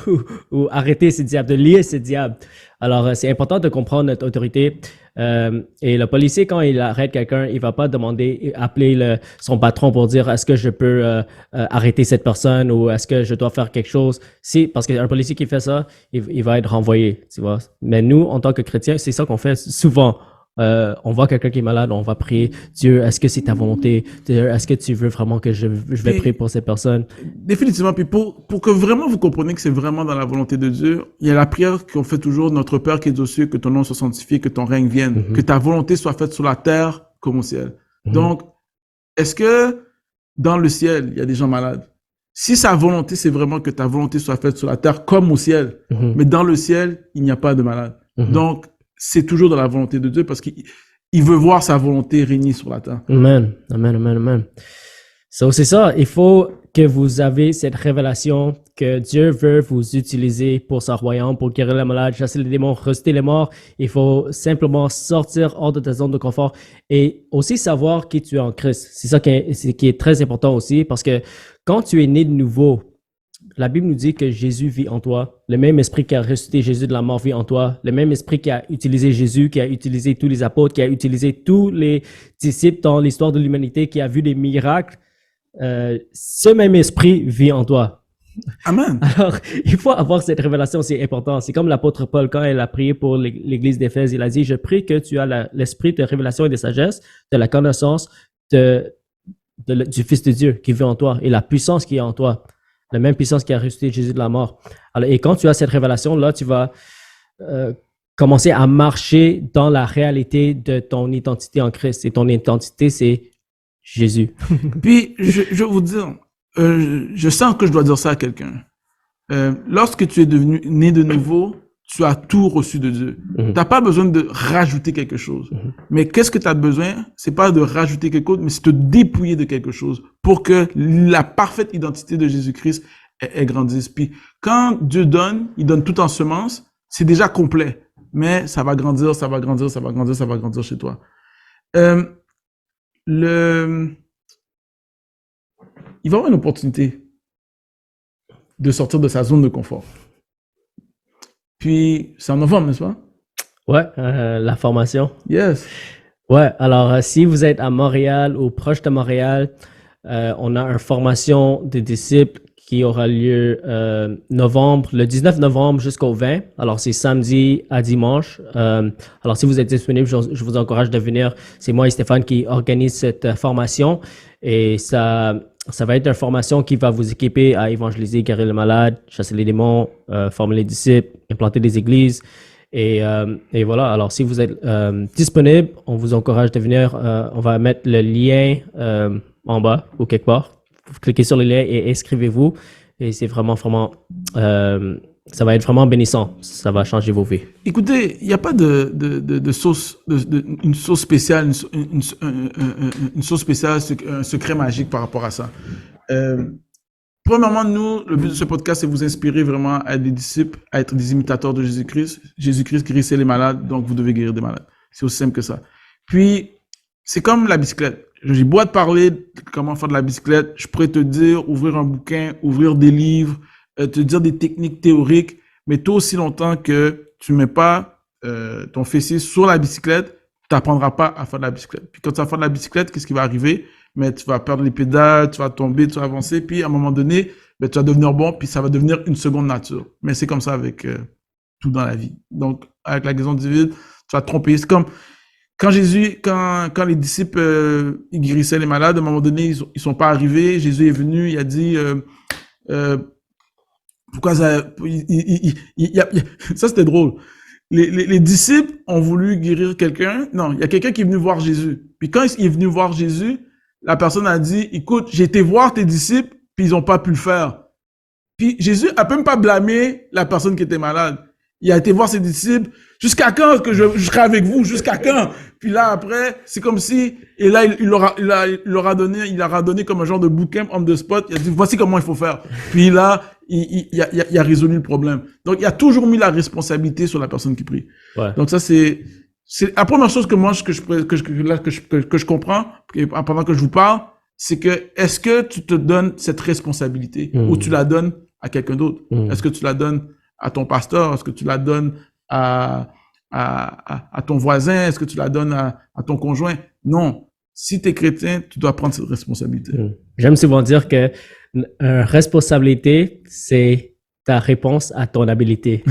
ou arrêter ce diable, de lier ce diable. Alors, c'est important de comprendre notre autorité. Et le policier, quand il arrête quelqu'un, il va pas demander, appeler son patron pour dire est-ce que je peux arrêter cette personne ou est-ce que je dois faire quelque chose. Si, parce qu'un policier qui fait ça, il va être renvoyé, tu vois. Mais nous, en tant que chrétiens, c'est ça qu'on fait souvent. On voit quelqu'un qui est malade, on va prier. Dieu, est-ce que c'est ta volonté? Dieu, est-ce que tu veux vraiment que je vais prier pour cette personne? Définitivement. Puis pour que vraiment vous compreniez que c'est vraiment dans la volonté de Dieu, il y a la prière qu'on fait toujours, notre Père qui est aux cieux, que ton nom soit sanctifié, que ton règne vienne, que ta volonté soit faite sur la terre comme au ciel. Donc, est-ce que dans le ciel, il y a des gens malades? Si sa volonté, c'est vraiment que ta volonté soit faite sur la terre comme au ciel, mais dans le ciel, il n'y a pas de malades. Donc, c'est toujours dans la volonté de Dieu parce qu'il veut voir sa volonté régner sur la terre. Amen, amen, amen, amen. So, c'est ça, il faut que vous avez cette révélation que Dieu veut vous utiliser pour son royaume, pour guérir les malades, chasser les démons, ressusciter les morts. Il faut simplement sortir hors de ta zone de confort et aussi savoir qui tu es en Christ. C'est ça qui est très important aussi parce que quand tu es né de nouveau, la Bible nous dit que Jésus vit en toi. Le même esprit qui a ressuscité Jésus de la mort vit en toi. Le même esprit qui a utilisé Jésus, qui a utilisé tous les apôtres, qui a utilisé tous les disciples dans l'histoire de l'humanité, qui a vu des miracles. Ce même esprit vit en toi. Amen. Alors, il faut avoir cette révélation, c'est important. C'est comme l'apôtre Paul, quand il a prié pour l'église d'Éphèse, il a dit, je prie que tu as l'esprit de révélation et de sagesse, de la connaissance du Fils de Dieu qui vit en toi et la puissance qui est en toi. La même puissance qui a ressuscité Jésus de la mort. Alors, et quand tu as cette révélation, là, tu vas commencer à marcher dans la réalité de ton identité en Christ. Et ton identité, c'est Jésus. Puis, je vais vous dire, je sens que je dois dire ça à quelqu'un. Lorsque tu es né de nouveau, tu as tout reçu de Dieu. Tu n'as pas besoin de rajouter quelque chose. Mais qu'est-ce que tu as besoin? C'est pas de rajouter quelque chose, mais c'est de te dépouiller de quelque chose pour que la parfaite identité de Jésus-Christ grandisse. Puis quand Dieu donne, il donne tout en semence, c'est déjà complet. Mais ça va grandir, ça va grandir, ça va grandir, ça va grandir chez toi. Il va y avoir une opportunité de sortir de sa zone de confort. Puis, c'est en novembre, n'est-ce pas? Ouais, la formation. Yes. Ouais, alors si vous êtes à Montréal ou proche de Montréal, on a une formation des disciples qui aura lieu le 19 novembre jusqu'au 20. Alors, c'est samedi à dimanche. Alors, si vous êtes disponible, je vous encourage de venir. C'est moi et Stéphane qui organise cette formation. Et ça va être une formation qui va vous équiper à évangéliser, guérir les malades, chasser les démons, former les disciples, implanter des églises. Et voilà, alors si vous êtes disponible, on vous encourage de venir. On va mettre le lien en bas ou quelque part. Vous cliquez sur le lien et inscrivez-vous. Et c'est vraiment, ça va être vraiment bénissant. Ça va changer vos vies. Écoutez, il n'y a pas de sauce, une sauce spéciale, une sauce spéciale, un secret magique par rapport à ça. Premièrement, nous, le but de ce podcast, c'est vous inspirer vraiment à être des disciples, à être des imitateurs de Jésus-Christ. Jésus-Christ guérissait les malades, donc vous devez guérir des malades. C'est aussi simple que ça. Puis, c'est comme la bicyclette. J'ai beau te parler de comment faire de la bicyclette, je pourrais te dire, ouvrir un bouquin, ouvrir des livres, te dire des techniques théoriques, mais tout aussi longtemps que tu mets pas ton fessier sur la bicyclette, tu n'apprendras pas à faire de la bicyclette. Puis quand tu vas faire de la bicyclette, qu'est-ce qui va arriver? Mais tu vas perdre les pédales, tu vas tomber, tu vas avancer, puis à un moment donné, tu vas devenir bon, puis ça va devenir une seconde nature. Mais c'est comme ça avec tout dans la vie. Donc, avec la guérison divine, tu vas te tromper. C'est comme quand quand les disciples ils guérissaient les malades, à un moment donné, ils sont pas arrivés. Jésus est venu, il a dit pourquoi ça... Ça, c'était drôle. Les disciples ont voulu guérir quelqu'un. Non, il y a quelqu'un qui est venu voir Jésus. Puis quand il est venu voir Jésus, la personne a dit, écoute, j'ai été voir tes disciples, puis ils n'ont pas pu le faire. Puis Jésus a même pas blâmé la personne qui était malade. Il a été voir ses disciples. Jusqu'à quand que je serai avec vous? Jusqu'à quand? Puis là, après, c'est comme si, et là, il leur a donné comme un genre de bootcamp on the spot. Il a dit, voici comment il faut faire. Puis là, il a résolu le problème. Donc, il a toujours mis la responsabilité sur la personne qui prie. Ouais. Donc ça, c'est la première chose que moi, que je comprends pendant que je vous parle, c'est que est-ce que tu te donnes cette responsabilité ou tu la donnes à quelqu'un d'autre? Est-ce que tu la donnes à ton pasteur? Est-ce que tu la donnes à ton voisin? Est-ce que tu la donnes à ton conjoint? Non. Si tu es chrétien, tu dois prendre cette responsabilité. J'aime souvent dire que responsabilité, c'est ta réponse à ton habilité.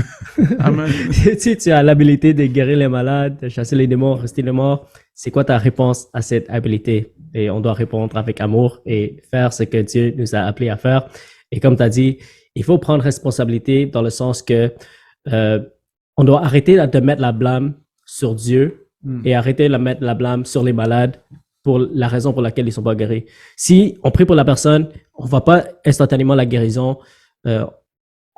Amen. Si tu as l'habilité de guérir les malades, de chasser les démons, rester les morts, c'est quoi ta réponse à cette habilité? Et on doit répondre avec amour et faire ce que Dieu nous a appelés à faire. Et comme tu as dit, il faut prendre responsabilité dans le sens que on doit arrêter de mettre la blâme sur Dieu et arrêter de mettre la blâme sur les malades pour la raison pour laquelle ils ne sont pas guéris. Si on prie pour la personne, on ne voit pas instantanément la guérison.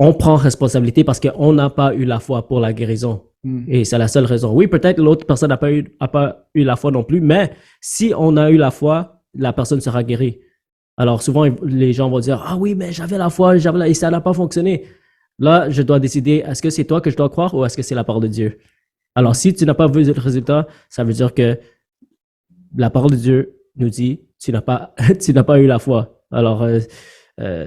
On prend responsabilité parce qu'on n'a pas eu la foi pour la guérison. Et c'est la seule raison. Oui, peut-être l'autre personne n'a pas eu la foi non plus, mais si on a eu la foi, la personne sera guérie. Alors souvent, les gens vont dire « Ah oui, mais j'avais la foi, et ça n'a pas fonctionné. » Là, je dois décider, est-ce que c'est toi que je dois croire ou est-ce que c'est la parole de Dieu? Alors, si tu n'as pas vu le résultat, ça veut dire que la parole de Dieu nous dit, tu n'as pas eu la foi. Alors,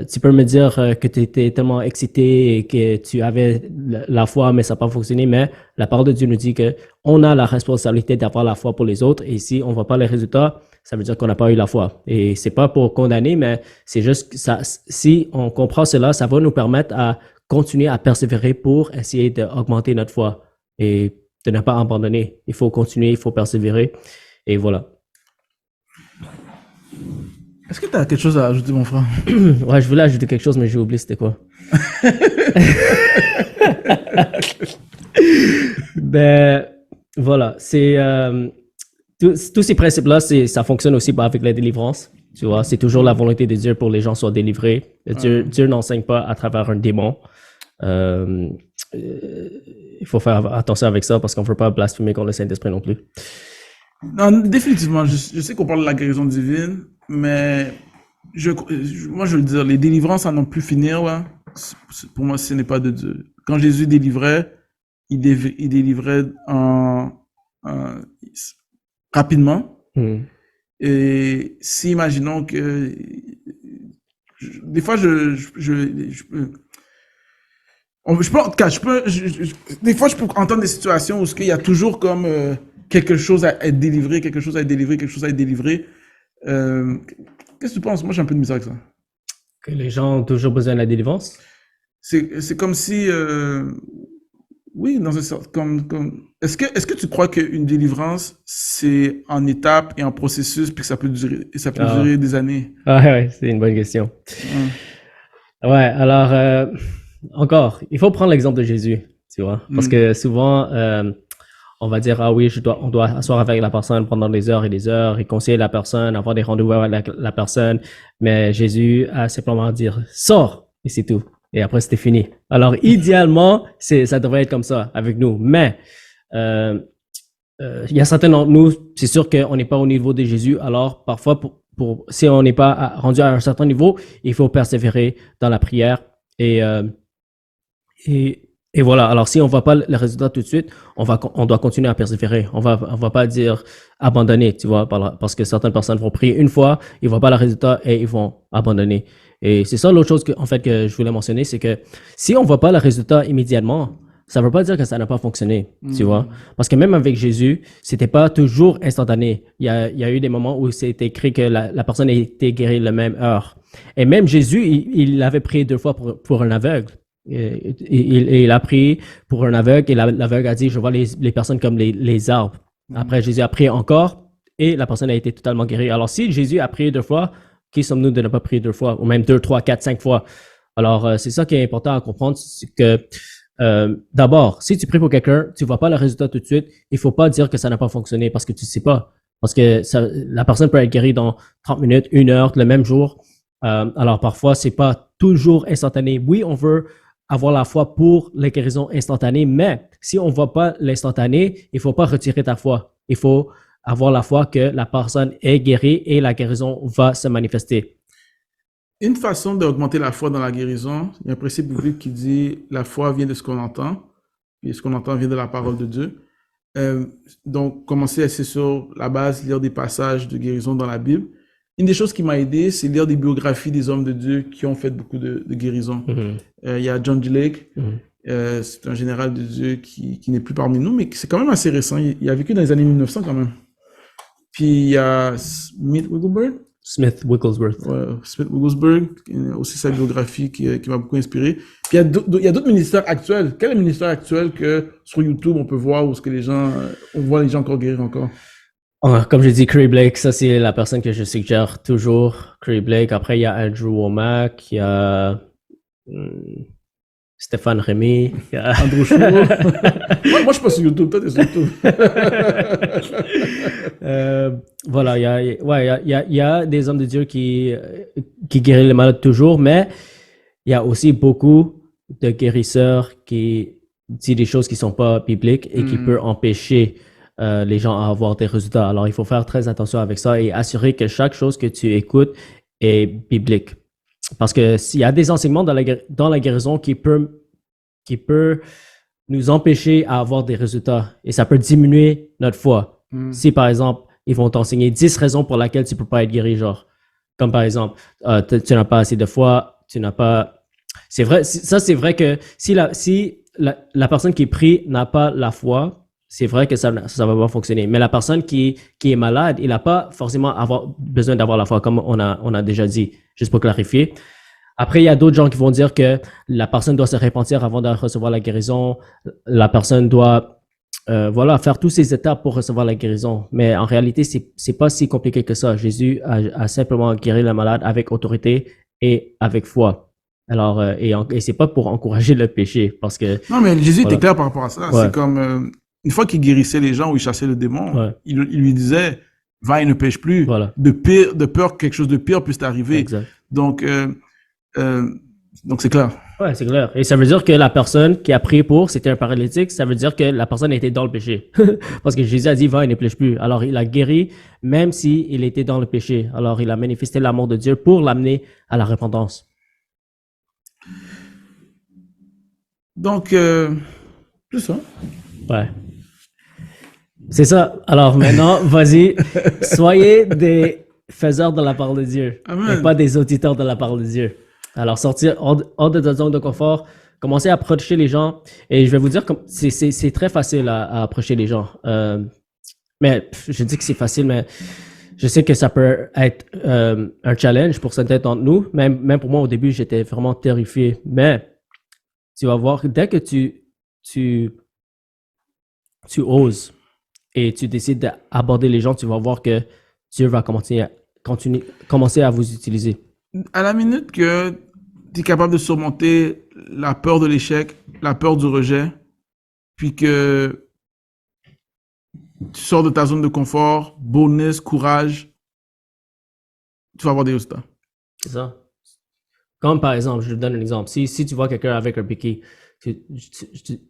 tu peux me dire que tu étais tellement excité et que tu avais la foi, mais ça n'a pas fonctionné. Mais la parole de Dieu nous dit qu'on a la responsabilité d'avoir la foi pour les autres. Et si on ne voit pas les résultats, ça veut dire qu'on n'a pas eu la foi. Et c'est pas pour condamner, mais c'est juste que ça, si on comprend cela, ça va nous permettre à continuer à persévérer pour essayer d'augmenter notre foi et de ne pas abandonner. Il faut continuer, il faut persévérer. Et voilà. Est-ce que tu as quelque chose à ajouter, mon frère? Ouais, je voulais ajouter quelque chose, mais j'ai oublié c'était quoi. Ben, voilà. C'est, tous ces principes-là, ça fonctionne aussi avec la délivrance. Tu vois, c'est toujours la volonté de Dieu pour que les gens soient délivrés. Dieu n'enseigne pas à travers un démon. Il faut faire attention avec ça parce qu'on ne veut pas blasphémer contre le Saint-Esprit non plus. Non, définitivement. Je sais qu'on parle de la guérison divine, mais moi, je veux dire, les délivrances à n'en plus finir, là, pour moi, ce n'est pas de Dieu. Quand Jésus délivrait, il délivrait rapidement. Et si, imaginons que... des fois, des fois, je peux entendre des situations où il y a toujours comme quelque chose à être délivré, quelque chose à être délivré, quelque chose à être délivré. Qu'est-ce que tu penses? Moi, j'ai un peu de misère avec ça. Que les gens ont toujours besoin de la délivrance? C'est comme si, oui, dans un sens, est-ce que tu crois qu'une délivrance, c'est en étapes et en processus, puis que ça peut durer des années? Ouais, c'est une bonne question. Ouais, alors, encore, il faut prendre l'exemple de Jésus, tu vois, parce que souvent, on va dire, ah oui, on doit asseoir avec la personne pendant des heures et des heures et conseiller la personne, avoir des rendez-vous avec la personne, mais Jésus a simplement dire, sors, et c'est tout. Et après, c'était fini. Alors, idéalement, ça devrait être comme ça avec nous, mais il y a certains d'entre nous, c'est sûr qu'on n'est pas au niveau de Jésus, alors parfois, si on n'est pas rendu à un certain niveau, il faut persévérer dans la prière. Et voilà. Alors, si on ne voit pas le résultat tout de suite, on doit continuer à persévérer. On va pas dire abandonner, tu vois, parce que certaines personnes vont prier une fois, ils ne voient pas le résultat et ils vont abandonner. Et c'est ça l'autre chose que je voulais mentionner, c'est que si on ne voit pas le résultat immédiatement, ça ne veut pas dire que ça n'a pas fonctionné, tu vois. Parce que même avec Jésus, c'était pas toujours instantané. Il y a eu des moments où c'était écrit que la personne a été guérie la même heure. Et même Jésus, il avait prié 2 fois pour un aveugle. Il a prié pour un aveugle et l'aveugle a dit, je vois les personnes comme les arbres. Après, Jésus a prié encore et la personne a été totalement guérie. Alors, si Jésus a prié 2 fois, qui sommes-nous de ne pas prier 2 fois, ou même 2, 3, 4, 5 fois? Alors, c'est ça qui est important à comprendre, c'est que d'abord, si tu pries pour quelqu'un, tu ne vois pas le résultat tout de suite, il ne faut pas dire que ça n'a pas fonctionné parce que tu ne sais pas. Parce que la personne peut être guérie dans 30 minutes, 1 heure, le même jour. Alors, parfois, ce n'est pas toujours instantané. Oui, on veut avoir la foi pour les guérisons instantanées, mais si on ne voit pas l'instantané, il ne faut pas retirer ta foi. Il faut avoir la foi que la personne est guérie et la guérison va se manifester. Une façon d'augmenter la foi dans la guérison, il y a un principe biblique qui dit la foi vient de ce qu'on entend, et ce qu'on entend vient de la parole de Dieu. Donc, commencer à essayer sur la base, lire des passages de guérison dans la Bible. une des choses qui m'a aidé, c'est lire des biographies des hommes de Dieu qui ont fait beaucoup de guérisons. Il y a John G. Lake, c'est un général de Dieu qui n'est plus parmi nous, mais c'est quand même assez récent. Il a vécu dans les années 1900 quand même. Puis il y a Smith Wigglesworth. Smith Wigglesworth, aussi sa biographie qui m'a beaucoup inspiré. Puis il y a d'autres ministères actuels. Quel est le ministère actuel que sur YouTube on peut voir où ce que les gens, on voit les gens encore guérir encore? Comme je dis, Curry Blake, ça c'est la personne que je suggère toujours. Curry Blake. Après, il y a Andrew Womack, il y a Stéphane Rémy. Andrew Chou. moi, je suis pas sur YouTube, toi, t'es sur YouTube. Voilà, il y a des hommes de Dieu qui guérissent les malades toujours, mais il y a aussi beaucoup de guérisseurs qui disent des choses qui sont pas bibliques et qui peuvent empêcher les gens à avoir des résultats. Alors, il faut faire très attention avec ça et assurer que chaque chose que tu écoutes est biblique. Parce que s'il y a des enseignements dans la guérison qui peut nous empêcher à avoir des résultats et ça peut diminuer notre foi. Si, par exemple, ils vont t'enseigner 10 raisons pour lesquelles tu peux pas être guéri, genre, comme par exemple, tu n'as pas assez de foi, tu n'as pas... C'est vrai, ça c'est vrai que si la personne qui prie n'a pas la foi, c'est vrai que ça va pas fonctionner. Mais la personne qui est malade, il n'a pas forcément besoin d'avoir la foi, comme on a déjà dit, juste pour clarifier. Après, il y a d'autres gens qui vont dire que la personne doit se repentir avant de recevoir la guérison. La personne doit faire toutes ces étapes pour recevoir la guérison. Mais en réalité, c'est pas si compliqué que ça. Jésus a simplement guéri le malade avec autorité et avec foi. Alors, et c'est pas pour encourager le péché, parce que... Non, mais Jésus était clair par rapport à ça. Ouais. C'est comme... une fois qu'il guérissait les gens ou il chassait le démon, il lui disait, va et ne pêche plus. Voilà. De peur que quelque chose de pire puisse t'arriver. Exact. Donc c'est clair. Ouais, c'est clair. Et ça veut dire que la personne qui a prié pour, c'était un paralytique, ça veut dire que la personne était dans le péché. Parce que Jésus a dit, va et ne pêche plus. Alors, il a guéri, même s'il était dans le péché. Alors, il a manifesté l'amour de Dieu pour l'amener à la repentance. Donc, c'est ça. Ouais. C'est ça. Alors maintenant, vas-y, soyez des faiseurs de la parole de Dieu. Amen. Et pas des auditeurs de la parole de Dieu. Alors, sortir hors de ta zone de confort, commencer à approcher les gens. Et je vais vous dire, c'est très facile à approcher les gens. Mais je dis que c'est facile, mais je sais que ça peut être un challenge pour certains d'entre nous. Même pour moi, au début, j'étais vraiment terrifié. Mais tu vas voir, dès que tu oses et tu décides d'aborder les gens, tu vas voir que Dieu va commencer à vous utiliser. À la minute que tu es capable de surmonter la peur de l'échec, la peur du rejet, puis que tu sors de ta zone de confort, bonus, courage, tu vas avoir des résultats. C'est ça. Comme par exemple, je te donne un exemple. Si tu vois quelqu'un avec un béquille,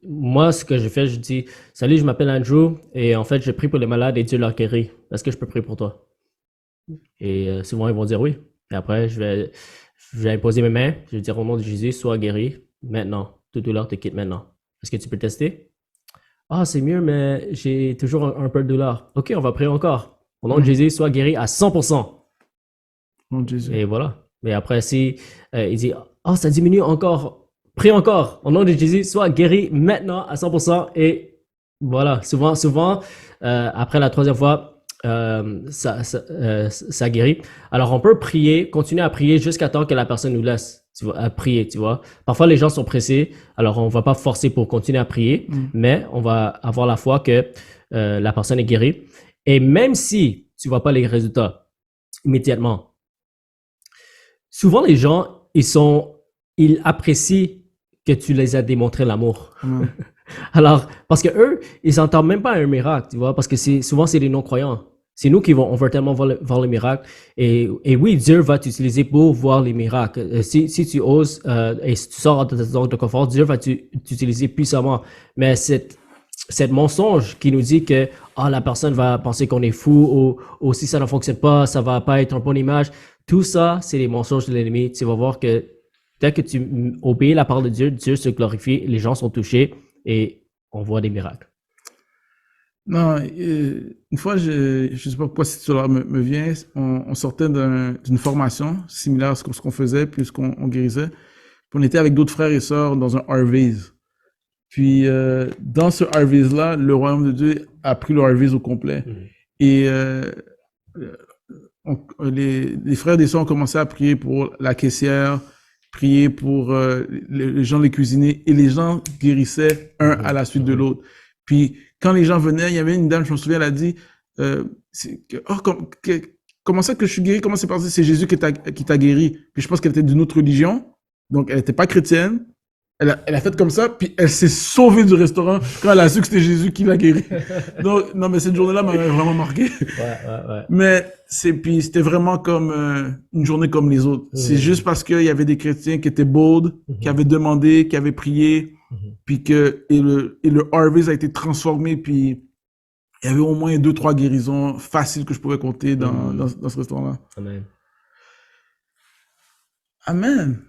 moi, ce que je fais, je dis « Salut, je m'appelle Andrew et en fait, je prie pour les malades et Dieu leur guérit. Est-ce que je peux prier pour toi? » Et souvent, ils vont dire oui. Et après, je vais imposer mes mains. Je vais dire au nom de Jésus, sois guéri maintenant. Toute douleur te quitte maintenant. Est-ce que tu peux tester? Ah, c'est mieux, mais j'ai toujours un peu de douleur. OK, on va prier encore. Au nom de Jésus, sois guéri à 100%. Mon Jésus. Et voilà. Mais après, si il dit, oh, ça diminue encore, prie encore. Au nom de Jésus, sois guéri maintenant à 100%. Et voilà, souvent, après la troisième fois, ça guérit. Alors, on peut prier, continuer à prier jusqu'à temps que la personne nous laisse à prier, tu vois. Parfois, les gens sont pressés, alors on va pas forcer pour continuer à prier, mais on va avoir la foi que la personne est guérie. Et même si tu vois pas les résultats immédiatement, souvent, les gens, ils apprécient que tu les as démontré l'amour. Alors, parce que eux, ils s'entendent même pas à un miracle, tu vois, parce que souvent, c'est les non-croyants. C'est nous qui on veut tellement voir les miracles. Et oui, Dieu va t'utiliser pour voir les miracles. Si tu oses et si tu sors de ta zone de confort, Dieu va t'utiliser puissamment. Mais cette mensonge qui nous dit que la personne va penser qu'on est fou ou si ça ne fonctionne pas, ça va pas être une bonne image. Tout ça, c'est les mensonges de l'ennemi. Tu vas voir que dès que tu obéis la parole de Dieu, Dieu se glorifie, les gens sont touchés et on voit des miracles. Non, une fois, je sais pas pourquoi cette histoire me vient, on sortait d'une formation similaire à ce qu'on faisait, puis ce qu'on guérissait. Puis on était avec d'autres frères et sœurs dans un Harvey's. Puis dans ce Harvey's-là, le royaume de Dieu a pris le Harvey's au complet. Et les frères et sœurs ont commencé à prier pour la caissière, prier pour les gens, les cuisiniers, et les gens guérissaient un à la suite de l'autre. Puis quand les gens venaient, il y avait une dame, je me souviens, elle a dit comment ça que je suis guéri? Comment c'est passé? C'est Jésus qui t'a guéri. Puis je pense qu'elle était d'une autre religion, donc elle n'était pas chrétienne. Elle a fait comme ça, puis elle s'est sauvée du restaurant quand elle a su que c'était Jésus qui l'a guéri. Donc, non, mais cette journée-là m'avait vraiment marqué. Ouais. Mais puis c'était vraiment comme une journée comme les autres. C'est juste parce qu'il y avait des chrétiens qui étaient bold, qui avaient demandé, qui avaient prié, puis et le Harvest a été transformé, puis il y avait au moins 2-3 guérisons faciles que je pouvais compter dans ce restaurant-là. Amen. Amen.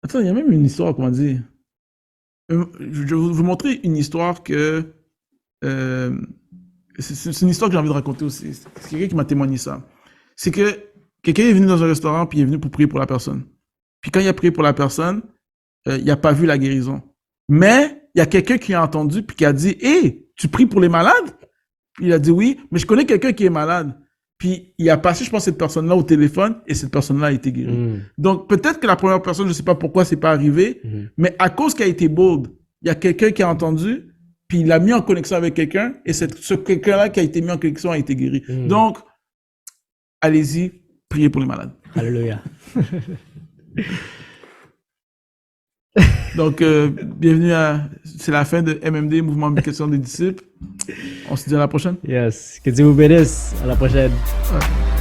Attends, il y a même une histoire, comment dire. Je vais vous montrer une histoire que... c'est une histoire que j'ai envie de raconter aussi. C'est quelqu'un qui m'a témoigné ça. C'est que quelqu'un est venu dans un restaurant, puis il est venu pour prier pour la personne. Puis quand il a prié pour la personne, il n'a pas vu la guérison. Mais il y a quelqu'un qui a entendu, puis qui a dit « Hey, tu pries pour les malades? » Puis il a dit « Oui, mais je connais quelqu'un qui est malade. » Puis il a passé, je pense, cette personne-là au téléphone et cette personne-là a été guérie. Donc peut-être que la première personne, je ne sais pas pourquoi c'est pas arrivé, mais à cause qu'il a été bold, il y a quelqu'un qui a entendu, puis il l'a mis en connexion avec quelqu'un et ce quelqu'un-là qui a été mis en connexion a été guéri. Donc, allez-y, priez pour les malades. Alléluia. Donc, bienvenue c'est la fin de MMD, Mouvement Multiplication des disciples. On se dit à la prochaine. Yes. Que Dieu vous bénisse. À la prochaine. Ouais.